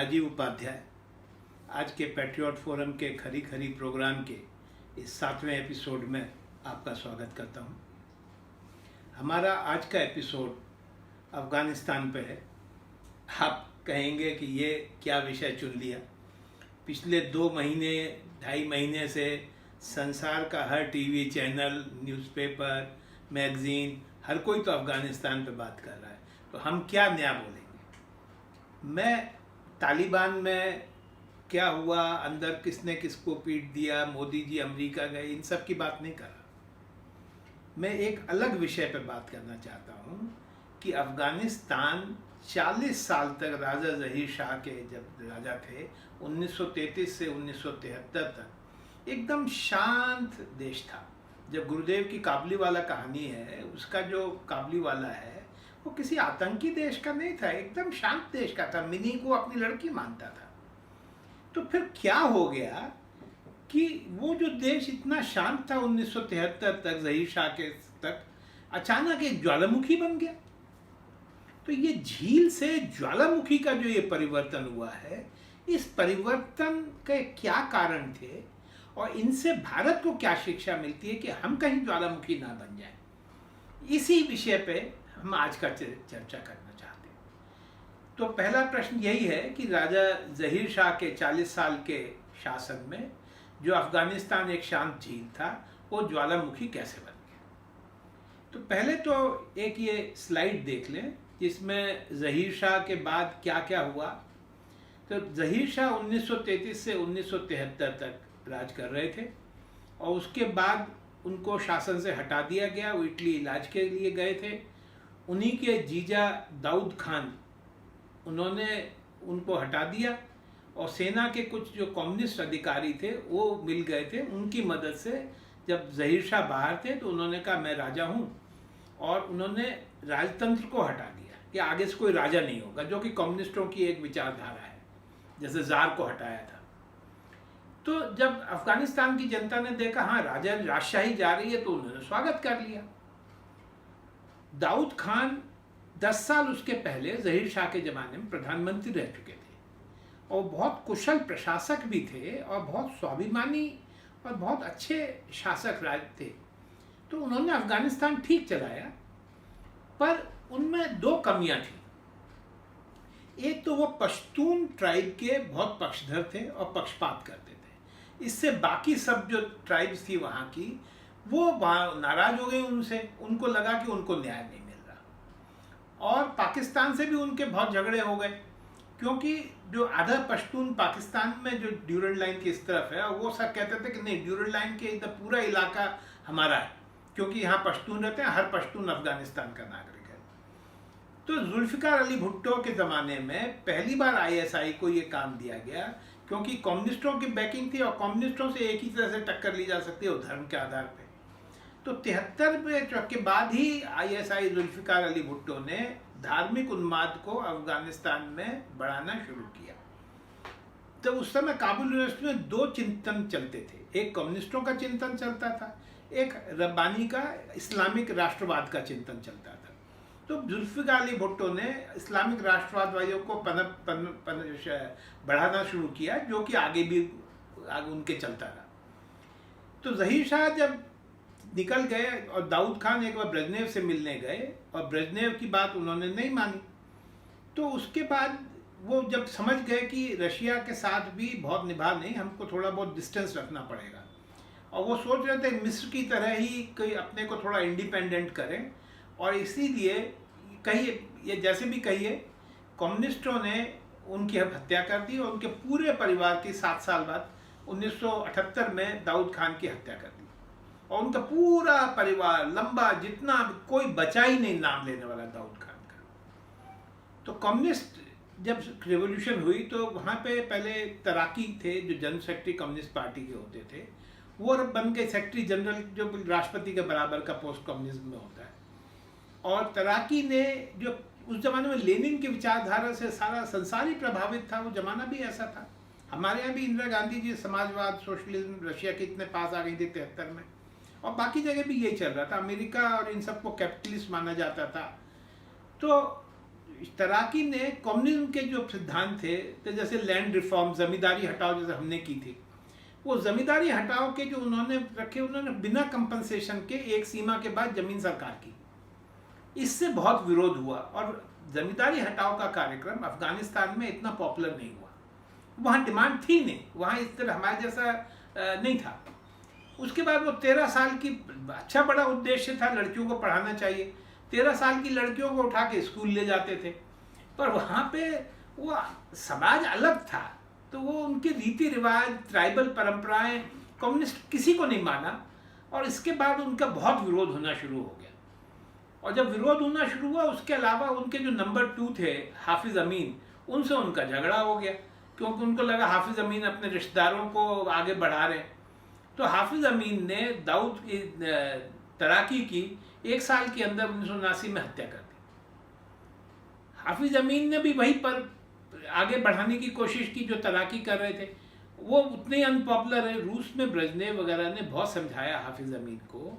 राजीव उपाध्याय। आज के patriot forum के खरी खरी प्रोग्राम के इस 7वें एपिसोड में आपका स्वागत करता हूं। हमारा आज का एपिसोड अफ़गानिस्तान पे है। आप कहेंगे कि ये क्या विषय चुन लिया। पिछले 2-2.5 महीने से संसार का हर टीवी चैनल, न्यूज़पेपर, मैगज़ीन, हर कोई तो अफ़गानिस्तान पे बात कर रहा है, तो हम क्या नया बोलेंगे। मैं तालिबान में क्या हुआ, अंदर किसने किसको पीट दिया, मोदी जी अमेरिका गए, इन सब की बात नहीं कर रहा। मैं एक अलग विषय पर बात करना चाहता हूँ कि अफ़गानिस्तान 40 साल तक राजा ज़हीर शाह के जब राजा थे 1933 से 1973 तक एकदम शांत देश था। जब गुरुदेव की काबली वाला कहानी है, उसका जो काबली वाला है वो किसी आतंकी देश का नहीं था, एकदम शांत देश का था। मिनी को अपनी लड़की मानता था। तो फिर क्या हो गया कि वो जो देश इतना शांत था 1973 तक, ज़हीर शाह के तक, अचानक एक ज्वालामुखी बन गया। तो ये झील से ज्वालामुखी का जो ये परिवर्तन हुआ है, इस परिवर्तन के क्या कारण थे और इनसे भारत को क्या शिक्षा मिलती है कि हम कहीं ज्वालामुखी ना बन जाए। इसी विषय पे हम आज का चर्चा करना चाहते हैं। तो पहला प्रश्न यही है कि राजा ज़हीर शाह के 40 साल के शासन में जो अफ़गानिस्तान एक शांत झील था, वो ज्वालामुखी कैसे बन गया। तो पहले तो एक ये स्लाइड देख लें जिसमें ज़हीर शाह के बाद क्या क्या हुआ। तो ज़हीर शाह 1933 से 1973 तक राज कर रहे थे और उसके बाद उनको शासन से हटा दिया गया। वो इटली इलाज के लिए गए थे। उन्हीं के जीजा दाऊद खान, उन्होंने उनको हटा दिया और सेना के कुछ जो कम्युनिस्ट अधिकारी थे वो मिल गए थे। उनकी मदद से जब ज़हीर शाह बाहर थे तो उन्होंने कहा मैं राजा हूँ, और उन्होंने राजतंत्र को हटा दिया कि आगे से कोई राजा नहीं होगा, जो कि कम्युनिस्टों की एक विचारधारा है, जैसे ज़ार को हटाया था। तो जब अफ़गानिस्तान की जनता ने देखा हाँ राजशाही जा रही है, तो उन्होंने स्वागत कर लिया। दाऊद खान 10 साल उसके पहले ज़हीर शाह के ज़माने में प्रधानमंत्री रह चुके थे और बहुत कुशल प्रशासक भी थे और बहुत स्वाभिमानी और बहुत अच्छे शासक राज थे। तो उन्होंने अफ़गानिस्तान ठीक चलाया, पर उनमें 2 कमियां थी। एक तो वो पश्तून ट्राइब के बहुत पक्षधर थे और पक्षपात करते थे। इससे बाकी सब जो ट्राइब्स थी वहाँ की, वो नाराज हो गए उनसे। उनको लगा कि उनको न्याय नहीं मिल रहा, और पाकिस्तान से भी उनके बहुत झगड़े हो गए, क्योंकि जो आधा पश्तून पाकिस्तान में जो ड्यूरल लाइन की इस तरफ है, वो सब कहते थे कि नहीं, ड्यूरल लाइन के इधर पूरा इलाका हमारा है, क्योंकि यहाँ पश्तून रहते हैं, हर पश्तून अफ़गानिस्तान का नागरिक है। तो जुल्फ़िकार अली भुट्टो के ज़माने में पहली बार ISI को ये काम दिया गया, क्योंकि कम्युनिस्टों की बैकिंग थी और कम्युनिस्टों से एक ही तरह से टक्कर ली जा सकती है, वो धर्म के आधार पर। तो 73 के बाद ही ISI जुल्फ़िकार अली भुट्टो ने धार्मिक उन्माद को अफ़गानिस्तान में बढ़ाना शुरू किया। तो उस समय काबुल यूनिवर्सिटी में 2 चिंतन चलते थे। एक कम्युनिस्टों का चिंतन चलता था, एक रब्बानी का इस्लामिक राष्ट्रवाद का चिंतन चलता था। तो जुल्फ़िकार अली भुट्टो ने इस्लामिक राष्ट्रवादियों को बढ़ाना शुरू किया, जो कि आगे उनके चलता रहा। तो ज़हीर शाह जब निकल गए और दाऊद खान एक बार ब्रेजनेव से मिलने गए और ब्रेजनेव की बात उन्होंने नहीं मानी, तो उसके बाद वो जब समझ गए कि रशिया के साथ भी बहुत निभा नहीं, हमको थोड़ा बहुत डिस्टेंस रखना पड़ेगा, और वो सोच रहे थे मिस्र की तरह ही कोई अपने को थोड़ा इंडिपेंडेंट करें। और इसीलिए कहिए, ये जैसे भी कहिए, कम्युनिस्टों ने उनकी हत्या कर दी और उनके पूरे परिवार की 7 साल बाद 1978 में दाऊद खान की हत्या कर दी, और उनका पूरा परिवार लंबा, जितना कोई बचा ही नहीं नाम लेने वाला दाऊद खान का। तो कम्युनिस्ट जब रिवॉल्यूशन हुई तो वहाँ पे पहले तराकी थे, जो जनरल सेक्रेटरी कम्युनिस्ट पार्टी के होते थे, वो बन गए सेक्रेटरी जनरल, जो राष्ट्रपति के बराबर का पोस्ट कम्युनिज्म में होता है। और तराकी ने, जो उस जमाने में लेनिन की विचारधारा से सारा संसार ही प्रभावित था, वो जमाना भी ऐसा था। हमारे यहाँ भी इंदिरा गांधी जी समाजवाद, सोशलिज्म, रशिया के इतने पास आ गई थी 73 में, और बाकी जगह भी यही चल रहा था। अमेरिका और इन सबको कैपिटलिस्ट माना जाता था। तो तराकी ने कम्युनिज्म के जो सिद्धांत थे, तो जैसे लैंड रिफॉर्म, जमींदारी हटाओ जैसे हमने की थी, वो जमींदारी हटाओ के जो उन्होंने रखे, उन्होंने बिना कंपनसेशन के एक सीमा के बाद जमीन सरकार की। इससे बहुत विरोध हुआ और जमींदारी हटाओ का कार्यक्रम अफगानिस्तान में इतना पॉपुलर नहीं हुआ। वहाँ डिमांड थी नहीं, वहाँ इस तरह हमारे जैसा नहीं था। उसके बाद वो 13 साल की, अच्छा बड़ा उद्देश्य था, लड़कियों को पढ़ाना चाहिए। 13 साल की लड़कियों को उठा के स्कूल ले जाते थे, पर वहाँ पे वो समाज अलग था, तो वो उनके रीति रिवाज, ट्राइबल परंपराएं, कम्युनिस्ट किसी को नहीं माना। और इसके बाद उनका बहुत विरोध होना शुरू हो गया। और जब विरोध होना शुरू हुआ, उसके अलावा उनके जो नंबर 2 थे हाफिज अमीन, उनसे उनका झगड़ा हो गया, क्योंकि उनको लगा हाफिज अमीन अपने रिश्तेदारों को आगे बढ़ा रहे। तो हाफिज अमीन ने दाऊद की तराकी की 1 साल के अंदर 1979 में हत्या कर दी। हाफिज अमीन ने भी वहीं पर आगे बढ़ाने की कोशिश की जो तराकी कर रहे थे। वो उतने अनपॉपुलर है। रूस में ब्रेजनेव वगैरह ने बहुत समझाया हाफिज अमीन को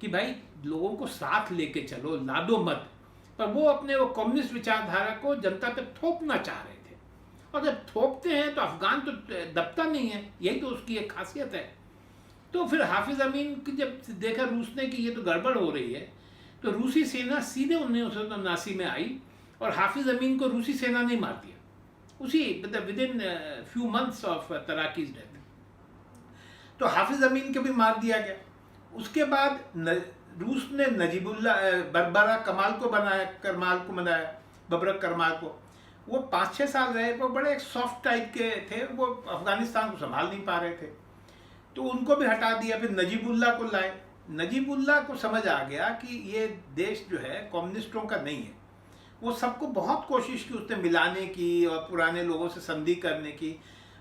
कि भाई लोगों को साथ लेके चलो, लादो मत। पर वो अपने वो कम्युनिस्ट विचारधारा को जनता पे थोपना चाह रहे थे, और जब थोपते हैं तो अफगान तो दबता नहीं है, यही तो उसकी एक खासियत है। तो फिर हाफिज अमीन की जब देखा रूस ने कि ये तो गड़बड़ हो रही है, तो रूसी सेना सीधे 1979 में आई और हाफिज अमीन को रूसी सेना ने मार दिया, उसी मतलब with in few months of तराकीज डेथ। तो हाफिज अमीन को भी मार दिया गया। उसके बाद रूस ने नजीबुल्ला बरबरा कमाल को बनाया, बबरक करमाल को। वो 5-6 साल रहे, वो बड़े एक सॉफ्ट टाइप के थे, वो अफगानिस्तान को संभाल नहीं पा रहे थे, तो उनको भी हटा दिया। फिर नजीबुल्ला को लाए। नजीबुल्ला को समझ आ गया कि ये देश जो है कम्युनिस्टों का नहीं है। वो सबको बहुत कोशिश की उसने मिलाने की और पुराने लोगों से संधि करने की,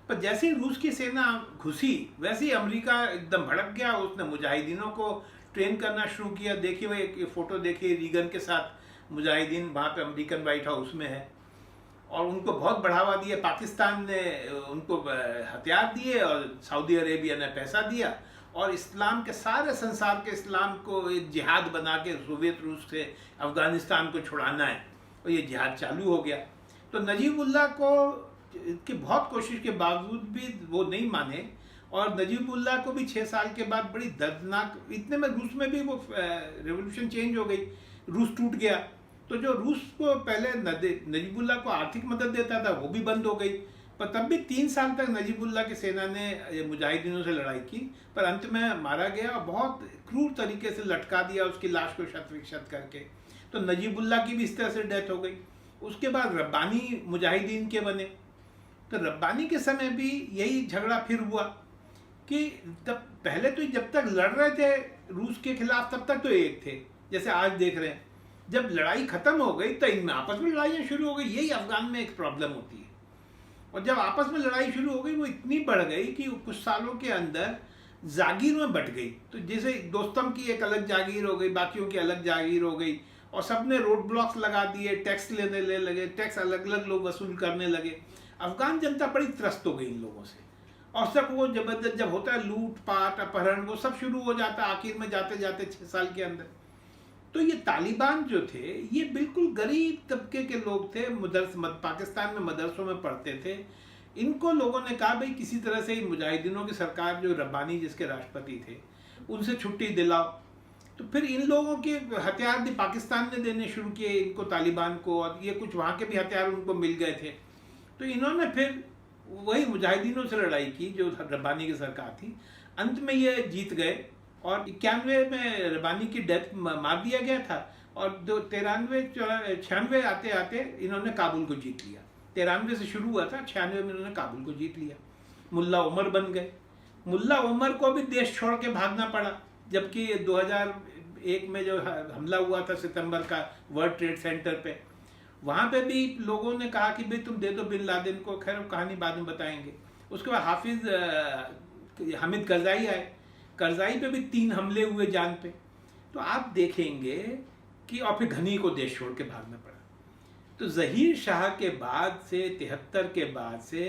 पर जैसे ही रूस की सेना घुसी वैसे ही अमेरिका एकदम भड़क गया। उसने मुजाहिदीनों को ट्रेन करना शुरू किया। देखिए वो एक फ़ोटो देखिए, रीगन के साथ मुजाहिदीन वहाँ पे अमेरिकन वाइट हाउस में है, और उनको बहुत बढ़ावा दिया। पाकिस्तान ने उनको हथियार दिए और सऊदी अरेबिया ने पैसा दिया, और इस्लाम के सारे संसार के इस्लाम को एक जिहाद बना के सोवियत रूस से अफगानिस्तान को छुड़ाना है, और ये जिहाद चालू हो गया। तो नजीबुल्ला को की बहुत कोशिश के बावजूद भी वो नहीं माने, और नजीबुल्ला को भी 6 साल के बाद बड़ी दर्दनाक, इतने में रूस में भी वो रेवोल्यूशन चेंज हो गई, रूस टूट गया। तो जो रूस को पहले नजीबुल्ला को आर्थिक मदद देता था वो भी बंद हो गई। पर तब भी 3 साल तक नजीबुल्ला की सेना ने मुजाहिदीनों से लड़ाई की, पर अंत में मारा गया और बहुत क्रूर तरीके से लटका दिया उसकी लाश को शत विक्षत करके। तो नजीबुल्ला की भी इस तरह से डेथ हो गई। उसके बाद रब्बानी मुजाहिदीन के बने। तो रब्बानी के समय भी यही झगड़ा फिर हुआ कि तब पहले तो जब तक लड़ रहे थे रूस के खिलाफ तब तक तो एक थे, जैसे आज देख रहे हैं। जब लड़ाई खत्म हो गई तो इनमें आपस में लड़ाइयाँ शुरू हो गई। यही अफगान में एक प्रॉब्लम होती है। और जब आपस में लड़ाई शुरू हो गई वो इतनी बढ़ गई कि कुछ सालों के अंदर जागीर में बट गई। तो जैसे दोस्तम की एक अलग जागीर हो गई, बाकियों की अलग जागीर हो गई, और सबने रोड ब्लॉक्स लगा दिए, टैक्स लेने लगे, टैक्स अलग अलग लोग वसूल करने लगे। अफगान जनता बड़ी त्रस्त हो गई इन लोगों से, और सब वो जबरदस्त जब होता है लूट पाट अपहरण वो सब शुरू हो जाता है आखिर में जाते जाते 6 साल के अंदर। तो ये तालिबान जो थे ये बिल्कुल गरीब तबके के लोग थे, पाकिस्तान में मदरसों में पढ़ते थे। इनको लोगों ने कहा भाई किसी तरह से इन मुजाहिदीनों की सरकार, जो रब्बानी जिसके राष्ट्रपति थे, उनसे छुट्टी दिलाओ। तो फिर इन लोगों के हथियार भी पाकिस्तान ने देने शुरू किए इनको, तालिबान को, और ये कुछ वहाँ के भी हथियार उनको मिल गए थे। तो इन्होंने फिर वही मुजाहिदीनों से लड़ाई की जो रब्बानी की सरकार थी। अंत में ये जीत गए, और 91 में रब्बानी की डेथ मार दिया गया था, और 93-96 आते आते इन्होंने काबुल को जीत लिया। 93 से शुरू हुआ था, 96 में इन्होंने काबुल को जीत लिया। मुल्ला उमर बन गए। मुल्ला उमर को भी देश छोड़ के भागना पड़ा, जबकि 2001 में जो हमला हुआ था सितंबर का वर्ल्ड ट्रेड सेंटर पे, वहाँ पे भी लोगों ने कहा कि भाई तुम दे दो बिन लादेन को। खैर कहानी बाद में बताएंगे। उसके बाद हामिद करजाई आए। करजाई पे भी 3 हमले हुए जान पे। तो आप देखेंगे कि, और फिर घनी को देश छोड़ के भागना पड़ा। तो ज़हीर शाह के बाद से 73 के बाद से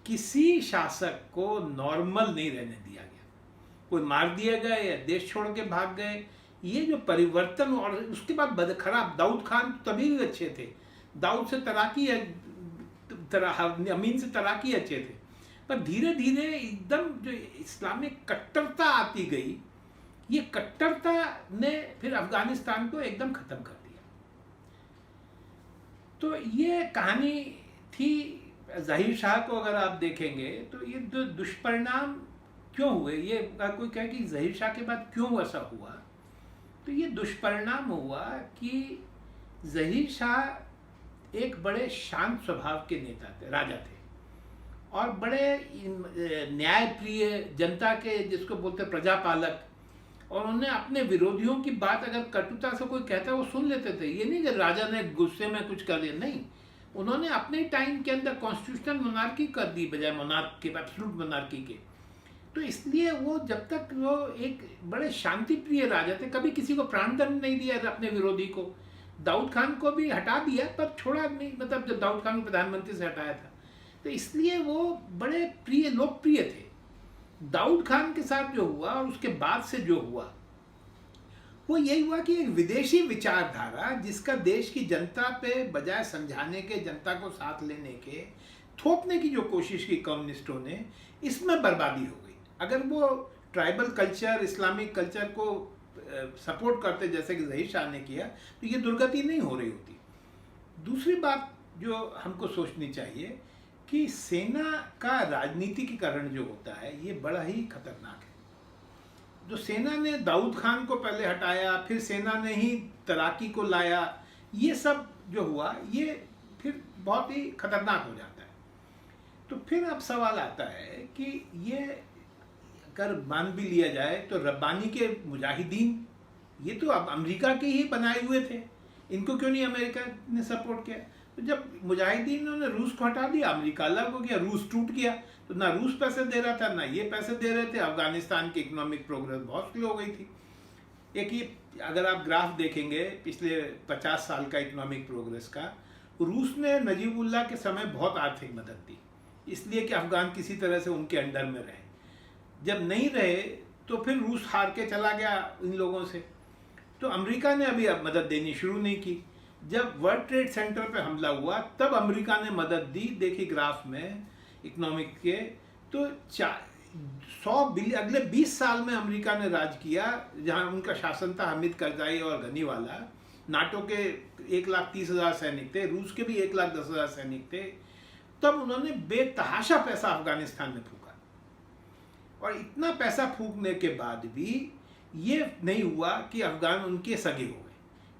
किसी शासक को नॉर्मल नहीं रहने दिया गया। कोई मार दिया गया या देश छोड़ के भाग गए। ये जो परिवर्तन, और उसके बाद खराब दाऊद खान तभी भी अच्छे थे दाऊद से तराकी अमीन से तराकी अच्छे थे, पर धीरे धीरे एकदम जो इस्लामिक कट्टरता आती गई, ये कट्टरता ने फिर अफगानिस्तान को एकदम खत्म कर दिया। तो ये कहानी थी ज़हीर शाह को। अगर आप देखेंगे तो ये जो दुष्परिणाम क्यों हुए, ये कोई कहे कि ज़हीर शाह के बाद क्यों ऐसा हुआ, तो ये दुष्परिणाम हुआ कि ज़हीर शाह एक बड़े शांत स्वभाव के नेता थे, राजा थे, और बड़े न्यायप्रिय, जनता के जिसको बोलते प्रजापालक, और उन्हें अपने विरोधियों की बात अगर कटुता से कोई कहता है वो सुन लेते थे। ये नहीं कि राजा ने गुस्से में कुछ कर दिया, नहीं, उन्होंने अपने टाइम के अंदर कॉन्स्टिट्यूशनल मोनार्की कर दी बजाय मोनार्क के, एब्सोल्यूट मोनार्की के। तो इसलिए वो जब तक वो एक बड़े शांति प्रिय राजा थे, कभी किसी को प्राणदंड नहीं दिया अपने विरोधी को। दाऊद खान को भी हटा दिया पर छोड़ा नहीं, मतलब जब दाऊद खान को प्रधानमंत्री से हटाया था, तो इसलिए वो बड़े प्रिय, लोकप्रिय थे। दाऊद खान के साथ जो हुआ और उसके बाद से जो हुआ वो यही हुआ कि एक विदेशी विचारधारा, जिसका देश की जनता पे बजाय समझाने के, जनता को साथ लेने के, थोपने की जो कोशिश की कम्युनिस्टों ने, इसमें बर्बादी हो गई। अगर वो ट्राइबल कल्चर, इस्लामिक कल्चर को सपोर्ट करते जैसे कि ज़हीर शाह ने किया, तो ये दुर्गति नहीं हो रही होती। दूसरी बात जो हमको सोचनी चाहिए कि सेना का राजनीतिकीकरण जो होता है ये बड़ा ही खतरनाक है। जो सेना ने दाऊद खान को पहले हटाया, फिर सेना ने ही तराकी को लाया, ये सब जो हुआ ये फिर बहुत ही खतरनाक हो जाता है। तो फिर अब सवाल आता है कि ये अगर मान भी लिया जाए तो रब्बानी के मुजाहिदीन, ये तो अब अमेरिका के ही बनाए हुए थे, इनको क्यों नहीं अमेरिका ने सपोर्ट किया? तो जब मुजाहिदीनों ने रूस को हटा दिया, अमेरिका अलग हो गया, रूस टूट गया, तो ना रूस पैसे दे रहा था ना ये पैसे दे रहे थे। अफगानिस्तान की इकोनॉमिक प्रोग्रेस बहुत स्लो हो गई थी। एक ही अगर आप ग्राफ देखेंगे पिछले 50 साल का इकोनॉमिक प्रोग्रेस का, रूस ने नजीबुल्लाह के समय बहुत आर्थिक मदद दी, इसलिए कि अफगान किसी तरह से उनके अंडर में रहे। जब नहीं रहे तो फिर रूस हार के चला गया इन लोगों से, तो अमेरिका ने अभी अब मदद देनी शुरू नहीं की। जब वर्ल्ड ट्रेड सेंटर पे हमला हुआ तब अमेरिका ने मदद दी। देखिए ग्राफ में इकोनॉमिक के, तो 100 बिलियन अगले 20 साल में अमेरिका ने राज किया, जहां उनका शासन था हामिद करजाई और गनीवाला। नाटो के 1,30,000 सैनिक थे, रूस के भी 1,10,000 सैनिक थे। तब उन्होंने बेतहाशा पैसा अफगानिस्तान में फूका, और इतना पैसा फूकने के बाद भी ये नहीं हुआ कि अफगान उनके सगे हो गए,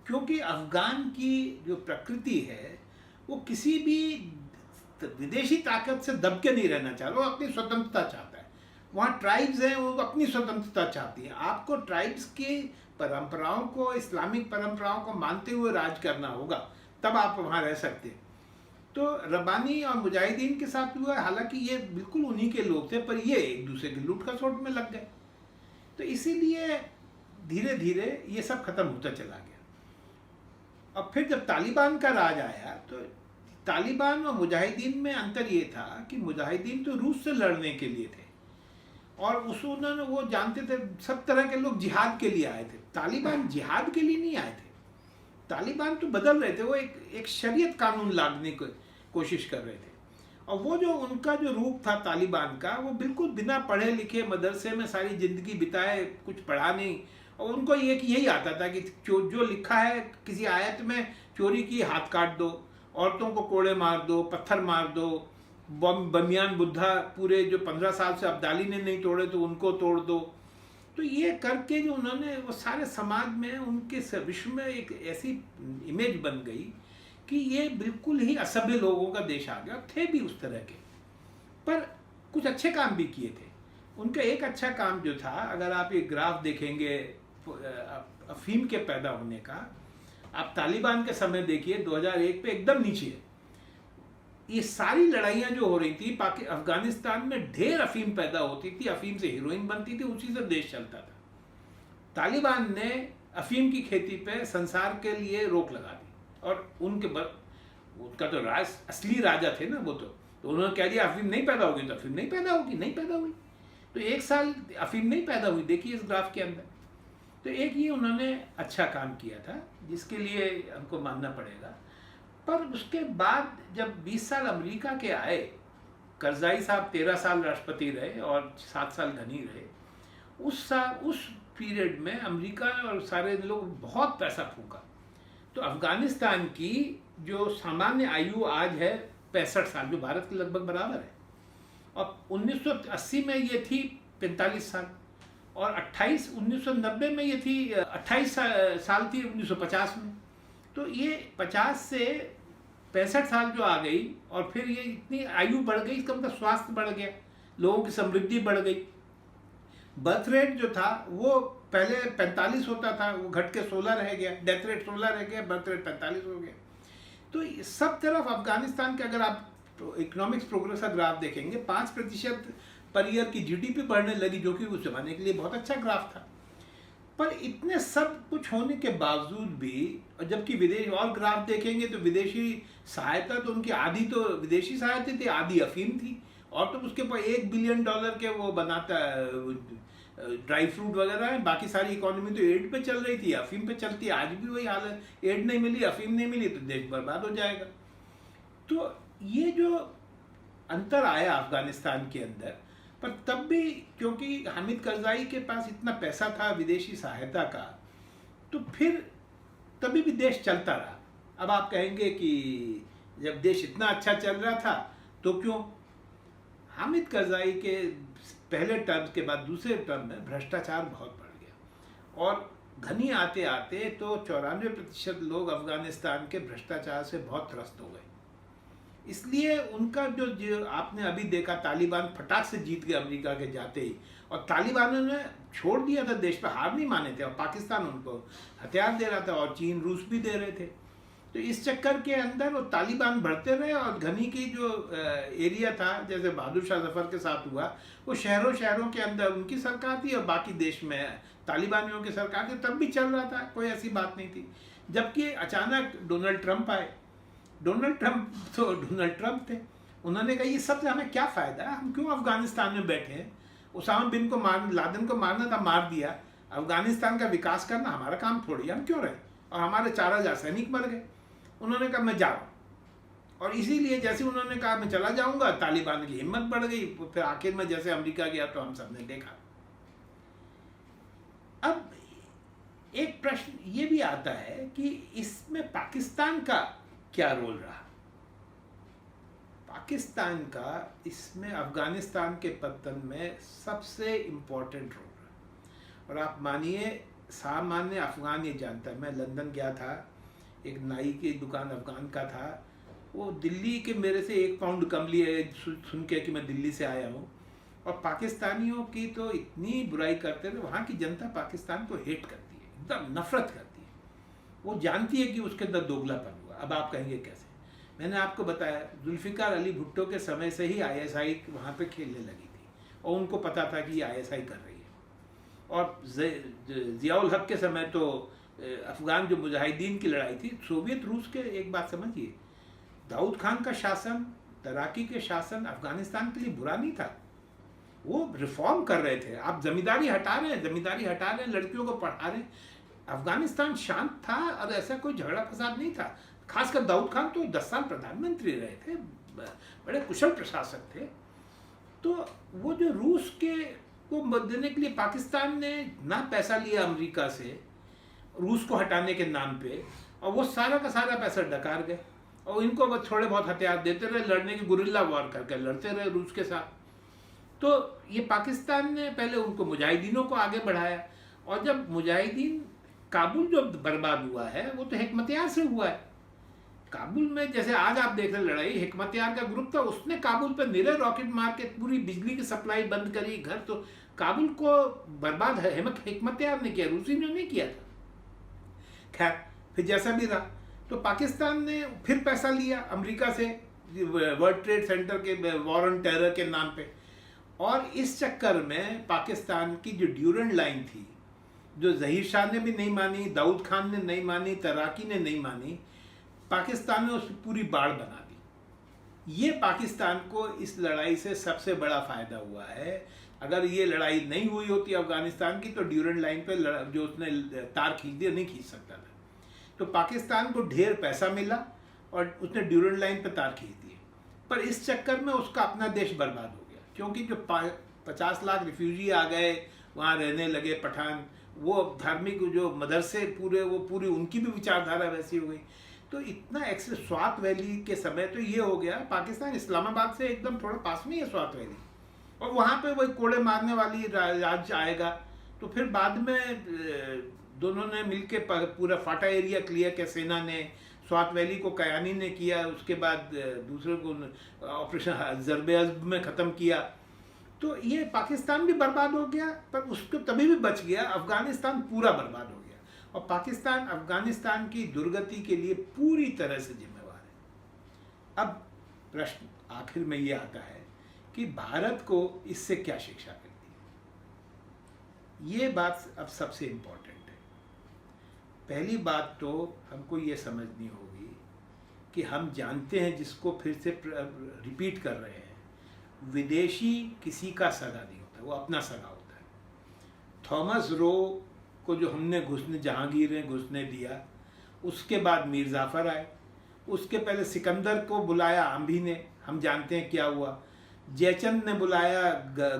क्योंकि अफगान की जो प्रकृति है वो किसी भी विदेशी ताकत से दब के नहीं रहना चाह रहा, वो अपनी स्वतंत्रता चाहता है। वहाँ ट्राइब्स हैं, वो अपनी स्वतंत्रता चाहती हैं। आपको ट्राइब्स की परंपराओं को, इस्लामिक परंपराओं को मानते हुए राज करना होगा, तब आप वहाँ रह सकते हैं। तो रब्बानी और मुजाहिदीन के साथ हुआ, हालांकि ये बिल्कुल उन्हीं के लोग थे, पर ये एक दूसरे की लूट खसोट में लग गए। तो इसीलिए धीरे धीरे ये सब खत्म होता चला गया। अब फिर जब तालिबान का राज आया, तो तालिबान और मुजाहिदीन में अंतर ये था कि मुजाहिदीन तो रूस से लड़ने के लिए थे, और उन्होंने वो जानते थे सब तरह के लोग जिहाद के लिए आए थे। तालिबान जिहाद के लिए नहीं आए थे, तालिबान तो बदल रहे थे, वो एक शरीयत कानून लादने की कोशिश कर रहे थे। और वो जो उनका जो रूप था तालिबान का, वो बिल्कुल बिना पढ़े लिखे मदरसे में सारी ज़िंदगी बिताए, कुछ पढ़ा नहीं, और उनको यही आता था कि जो लिखा है किसी आयत में, चोरी की हाथ काट दो, औरतों को कोड़े मार दो, पत्थर मार दो, बमियान बुद्धा पूरे जो 15 साल से अब्दाली ने नहीं तोड़े तो उनको तोड़ दो। तो ये करके जो उन्होंने वो सारे समाज में, उनके विश्व में एक ऐसी इमेज बन गई कि ये बिल्कुल ही असभ्य लोगों का देश आ गया। थे भी उस तरह के, पर कुछ अच्छे काम भी किए थे। उनका एक अच्छा काम जो था, अगर आप ये ग्राफ देखेंगे अफीम के पैदा होने का, आप तालिबान के समय देखिए 2001 पे एकदम नीचे है। ये सारी लड़ाइयाँ जो हो रही थी, अफगानिस्तान में ढेर अफीम पैदा होती थी, अफीम से हीरोइन बनती थी, उसी से देश चलता था। तालिबान ने अफीम की खेती पे संसार के लिए रोक लगा दी, और उनका तो असली राजा थे ना वो, तो उन्होंने कह दिया अफीम नहीं पैदा होगी तो अफीम नहीं पैदा होगी, नहीं पैदा हुई। तो 1 साल अफीम नहीं पैदा हुई, देखिए इस ग्राफ के अंदर। तो एक ये उन्होंने अच्छा काम किया था, जिसके लिए हमको मानना पड़ेगा। पर उसके बाद जब 20 साल अमेरिका के आए, करज़ाई साहब 13 साल राष्ट्रपति रहे और 7 साल घनी रहे, उस पीरियड में अमेरिका और सारे लोग बहुत पैसा फूका। तो अफगानिस्तान की जो सामान्य आयु आज है 65 साल, जो भारत के लगभग बराबर है, और 1980 में ये थी 45 साल, और 1990 में ये थी 28 साल थी 1950 में। तो ये 50 से 65 साल जो आ गई, और फिर ये इतनी आयु बढ़ गई, इसका मतलब स्वास्थ्य बढ़ गया, लोगों की समृद्धि बढ़ गई। बर्थ रेट जो था वो पहले 45 होता था, वो घट के 16 रह गया, डेथ रेट 16 रह गया, बर्थ रेट 45 हो गया। तो सब तरफ अफगानिस्तान के अगर आप इकोनॉमिक्स प्रोग्रेस का ग्राफ देखेंगे, 5% पर ईयर की जीडीपी बढ़ने लगी, जो कि उस जमाने के लिए बहुत अच्छा ग्राफ था। पर इतने सब कुछ होने के बावजूद भी, और जबकि विदेश और ग्राफ देखेंगे तो विदेशी सहायता तो उनकी आधी तो विदेशी सहायता थी, आधी अफीम थी, और तो उसके ऊपर $1 बिलियन के वो बनाता ड्राई फ्रूट वगैरह है। बाकी सारी इकोनॉमी तो एड पे चल रही थी, अफीम पे चलती है। आज भी वही हाल है, एड नहीं मिली, अफीम नहीं मिली तो देश बर्बाद हो जाएगा। तो ये जो अंतर आया अफगानिस्तान के अंदर, पर तब भी क्योंकि हामिद करज़ाई के पास इतना पैसा था विदेशी सहायता का, तो फिर तभी भी देश चलता रहा। अब आप कहेंगे कि जब देश इतना अच्छा चल रहा था तो क्यों? हामिद करज़ाई के पहले टर्म के बाद दूसरे टर्म में भ्रष्टाचार बहुत बढ़ गया, और घनी आते आते तो 94% लोग अफगानिस्तान के भ्रष्टाचार से बहुत त्रस्त हो गए। इसलिए उनका जो आपने अभी देखा, तालिबान फटाक से जीत गए अमेरिका के जाते ही, और तालिबानों ने छोड़ दिया था देश पर, हार नहीं माने थे, और पाकिस्तान उनको हथियार दे रहा था, और चीन रूस भी दे रहे थे। तो इस चक्कर के अंदर वो तालिबान बढ़ते रहे, और घनी की जो एरिया था, जैसे बहादुर शाह जफर के साथ हुआ, वो शहरों शहरों के अंदर उनकी सरकार थी और बाकी देश में तालिबानियों की सरकार थी, तब भी चल रहा था, कोई ऐसी बात नहीं थी। जबकि अचानक डोनाल्ड ट्रंप आए। डोनाल्ड ट्रंप थे, उन्होंने कहा ये सब से हमें क्या फ़ायदा है, हम क्यों अफगानिस्तान में बैठे हैं? उसामा बिन लादेन को मारना था, मार दिया। अफगानिस्तान का विकास करना हमारा काम थोड़ी, हम क्यों रहे? और हमारे 4000 सैनिक मर गए। उन्होंने कहा मैं जाऊँ, और इसीलिए जैसे उन्होंने कहा मैं चला जाऊँगा, तालिबान की हिम्मत बढ़ गई। फिर आखिर में जैसे अमेरिका गया तो हम सब ने देखा। अब एक प्रश्न ये भी आता है कि इसमें पाकिस्तान का क्या रोल रहा? पाकिस्तान का इसमें अफगानिस्तान के पतन में सबसे इम्पोर्टेंट रोल रहा। और आप मानिए, सामान्य अफगान ये जानता है। मैं लंदन गया था, एक नाई की दुकान अफगान का था, वो दिल्ली के मेरे से 1 पाउंड कम लिए सुन के कि मैं दिल्ली से आया हूँ। और पाकिस्तानियों की तो इतनी बुराई करते थे, वहाँ की जनता पाकिस्तान को हेट करती है, एकदम नफरत करती है। वो जानती है कि उसके अंदर दोगलापन हुआ। अब आप कहेंगे कैसे? मैंने आपको बताया, जुल्फ़िकार अली भुट्टो के समय से ही आईएसआई वहाँ पे खेलने लगी थी, और उनको पता था कि ये आईएसआई कर रही है। और ज़ियाउल हक के समय तो अफगान जो मुजाहिदीन की लड़ाई थी, सोवियत रूस के, एक बात समझिए, दाऊद खान का शासन, तराकी के शासन अफगानिस्तान के लिए बुरा नहीं था। वो रिफॉर्म कर रहे थे। आप जमींदारी हटा रहे हैं, लड़कियों को पढ़ा रहे हैं। अफगानिस्तान शांत था और ऐसा कोई झगड़ा फसाद नहीं था। खासकर दाऊद खान तो 10 साल प्रधानमंत्री रहे थे, बड़े कुशल प्रशासक थे। तो वो जो रूस के को मत देने के लिए पाकिस्तान ने ना पैसा लिया अमेरिका से रूस को हटाने के नाम पे, और वो सारा का सारा पैसा डकार गए, और इनको बस थोड़े बहुत हथियार देते रहे, लड़ने की गुरिल्ला वॉर करके लड़ते रहे रूस के साथ। तो ये पाकिस्तान ने पहले उनको मुजाहिदीनों को आगे बढ़ाया, और जब मुजाहिदीन काबुल जो बर्बाद हुआ है वो तो हिकमतयार से हुआ है। काबुल में जैसे आज आप देख रहे लड़ाई, हिकमतयार का ग्रुप था, उसने काबुल पर निरे रॉकेट मार के पूरी बिजली की सप्लाई बंद करी, घर, तो काबुल को बर्बाद हिकमतयार ने किया, रूसी ने नहीं किया था। खैर, फिर जैसा भी रहा, तो पाकिस्तान ने फिर पैसा लिया अमेरिका से वर्ल्ड ट्रेड सेंटर के वॉर ऑन टेरर के नाम पे, और इस चक्कर में पाकिस्तान की जो ड्यूरेंट लाइन थी, जो ज़हीर शाह ने भी नहीं मानी, दाऊद खान ने नहीं मानी, तराकी ने नहीं मानी, पाकिस्तान ने उस पूरी बाढ़ बना दी। ये पाकिस्तान को इस लड़ाई से सबसे बड़ा फ़ायदा हुआ है। अगर ये लड़ाई नहीं हुई होती अफगानिस्तान की, तो ड्यूरेंट लाइन पे जो उसने तार खींच दिया, नहीं खींच सकता था। तो पाकिस्तान को ढेर पैसा मिला, और उसने ड्यूरल लाइन पर तार खींच दिए। पर इस चक्कर में उसका अपना देश बर्बाद हो गया, क्योंकि जो 50 लाख रिफ्यूजी आ गए, वहाँ रहने लगे पठान, वो धार्मिक जो मदरसे पूरे, वो पूरी उनकी भी विचारधारा वैसी हो गई। तो इतना एक्सेस, स्वात वैली के समय तो ये हो गया, पाकिस्तान इस्लामाबाद से एकदम थोड़ा पास में ही है स्वात वैली, और वहाँ पे वही कोड़े मारने वाली राज्य आएगा। तो फिर बाद में दोनों ने मिलके पूरा फाटा एरिया क्लियर किया, सेना ने स्वात वैली को कयानी ने किया, उसके बाद दूसरे को ऑपरेशन ज़रब में ख़त्म किया। तो ये पाकिस्तान भी बर्बाद हो गया, पर उसको तभी भी बच गया, अफ़गानिस्तान पूरा बर्बाद हो गया। और पाकिस्तान अफ़गानिस्तान की दुर्गति के लिए पूरी तरह से जिम्मेवार है। अब प्रश्न आखिर में ये आता है कि भारत को इससे क्या शिक्षा मिलती है। ये बात अब सबसे इम्पोर्टेंट है। पहली बात तो हमको ये समझनी होगी कि हम जानते हैं, जिसको फिर से रिपीट कर रहे हैं, विदेशी किसी का सगा नहीं होता, वो अपना सगा होता है। थॉमस रो को जो हमने जहांगीर ने घुसने दिया, उसके बाद मीर जाफ़र आए, उसके पहले सिकंदर को बुलाया आंभी ने, हम जानते हैं क्या हुआ। जयचंद ने बुलाया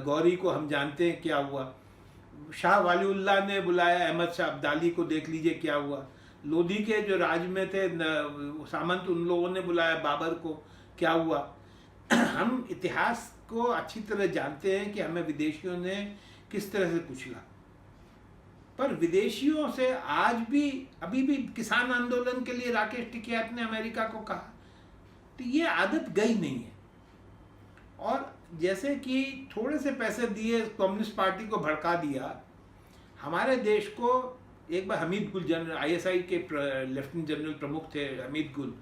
गौरी को, हम जानते हैं क्या हुआ। शाह वालीउल्लाह ने बुलाया अहमद शाह अब्दाली को, देख लीजिए क्या हुआ। लोधी के जो राज में थे सामंत, उन लोगों ने बुलाया बाबर को, क्या हुआ। हम इतिहास को अच्छी तरह जानते हैं कि हमें विदेशियों ने किस तरह से कुचला। पर विदेशियों से आज भी, अभी भी किसान आंदोलन के लिए राकेश टिकैत ने अमेरिका को कहा, तो ये आदत गई नहीं है। और जैसे कि थोड़े से पैसे दिए, कम्युनिस्ट पार्टी को भड़का दिया। हमारे देश को एक बार हमीद गुल, जनरल ISI के लेफ्टिनेंट जनरल प्रमुख थे हमीद गुल,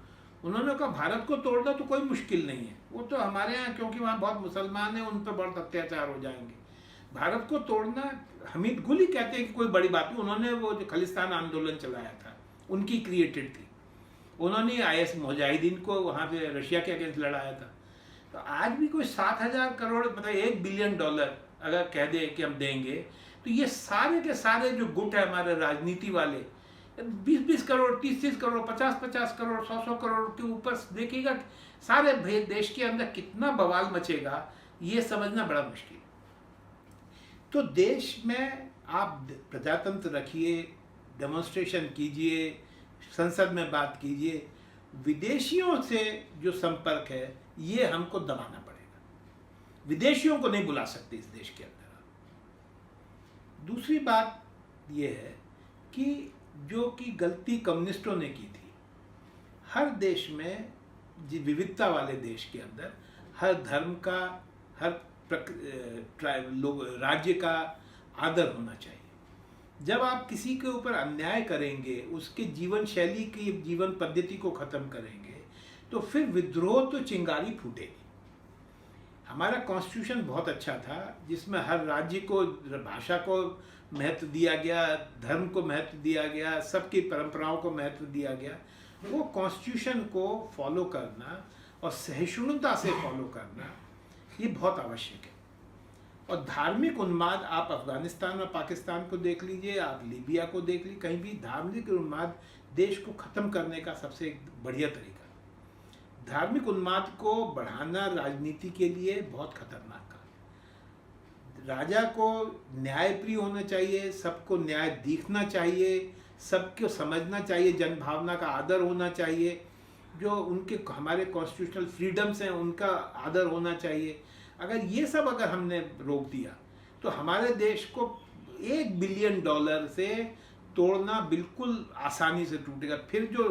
उन्होंने कहा भारत को तोड़ना तो कोई मुश्किल नहीं है, वो तो हमारे यहाँ, क्योंकि वहाँ बहुत मुसलमान हैं, उन पर बहुत अत्याचार हो जाएंगे। भारत को तोड़ना, हमीद गुल ही कहते हैं कि कोई बड़ी बात नहीं। उन्होंने वो जो खालिस्तान आंदोलन चलाया था, उनकी क्रिएटेड थी, उन्होंने IS मुजाहिदीन को वहाँ पे रशिया के अगेंस्ट लड़ाया था। तो आज भी कोई 7,000 करोड़, मतलब $1 बिलियन अगर कह दे कि हम देंगे, तो ये सारे के सारे जो गुट है हमारे राजनीति वाले, 20-20 करोड़, 30-30 करोड़, 50-50 करोड़, 100-100 करोड़ के ऊपर देखिएगा, सारे देश के अंदर कितना बवाल मचेगा, ये समझना बड़ा मुश्किल है। तो देश में आप प्रजातंत्र रखिए, डेमोन्स्ट्रेशन कीजिए, संसद में बात कीजिए, विदेशियों से जो संपर्क है ये हमको दबाना पड़ेगा। विदेशियों को नहीं बुला सकते इस देश के अंदर। दूसरी बात ये है कि जो कि गलती कम्युनिस्टों ने की थी, हर देश में, विविधता वाले देश के अंदर, हर धर्म का, हर राज्य का आदर होना चाहिए। जब आप किसी के ऊपर अन्याय करेंगे, उसके जीवन शैली की, जीवन पद्धति को ख़त्म करेंगे, तो फिर विद्रोह तो चिंगारी फूटेगी। हमारा कॉन्स्टिट्यूशन बहुत अच्छा था, जिसमें हर राज्य को, भाषा को महत्व दिया गया, धर्म को महत्व दिया गया, सबकी परंपराओं को महत्व दिया गया। वो कॉन्स्टिट्यूशन को फॉलो करना और सहिष्णुता से फॉलो करना, ये बहुत आवश्यक है। और धार्मिक उन्माद, आप अफगानिस्तान और पाकिस्तान को देख लीजिए, आप लीबिया को देख लीजिए, कहीं भी धार्मिक उन्माद देश को ख़त्म करने का सबसे बढ़िया तरीका। धार्मिक उन्माद को बढ़ाना राजनीति के लिए बहुत खतरनाक काम। राजा को न्यायप्रिय होना चाहिए, सबको न्याय दिखना चाहिए, सबको समझना चाहिए, जनभावना का आदर होना चाहिए, जो उनके हमारे कॉन्स्टिट्यूशनल फ्रीडम्स हैं उनका आदर होना चाहिए। अगर ये सब अगर हमने रोक दिया तो हमारे देश को $1 बिलियन से तोड़ना बिल्कुल आसानी से टूटेगा। फिर जो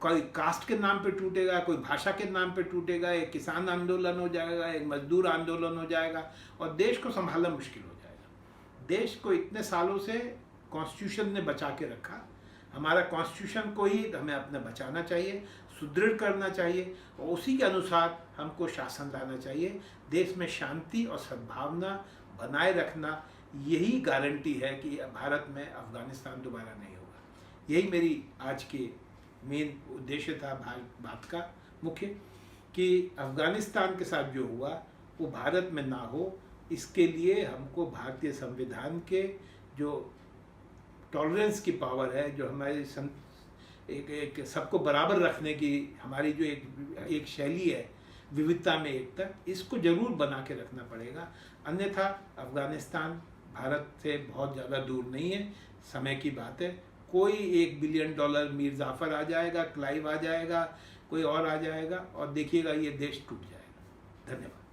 कोई कास्ट के नाम पे टूटेगा, कोई भाषा के नाम पे टूटेगा, एक किसान आंदोलन हो जाएगा, एक मजदूर आंदोलन हो जाएगा, और देश को संभालना मुश्किल हो जाएगा। देश को इतने सालों से कॉन्स्टिट्यूशन ने बचा के रखा, हमारा कॉन्स्टिट्यूशन को ही हमें अपने बचाना चाहिए, सुदृढ़ करना चाहिए, और उसी के अनुसार हमको शासन लाना चाहिए। देश में शांति और सद्भावना बनाए रखना, यही गारंटी है कि भारत में अफगानिस्तान दोबारा नहीं होगा। यही मेरी आज के मेन उद्देश्य था बात का मुख्य, कि अफगानिस्तान के साथ जो हुआ वो भारत में ना हो, इसके लिए हमको भारतीय संविधान के जो टॉलरेंस की पावर है, जो हमारी एक एक सबको बराबर रखने की हमारी जो एक शैली है, विविधता में एकता, इसको जरूर बना के रखना पड़ेगा। अन्यथा अफगानिस्तान भारत से बहुत ज़्यादा दूर नहीं है, समय की बात है। कोई $1 बिलियन मीर जाफर आ जाएगा, क्लाइव आ जाएगा, कोई और आ जाएगा और देखिएगा ये देश टूट जाएगा। धन्यवाद।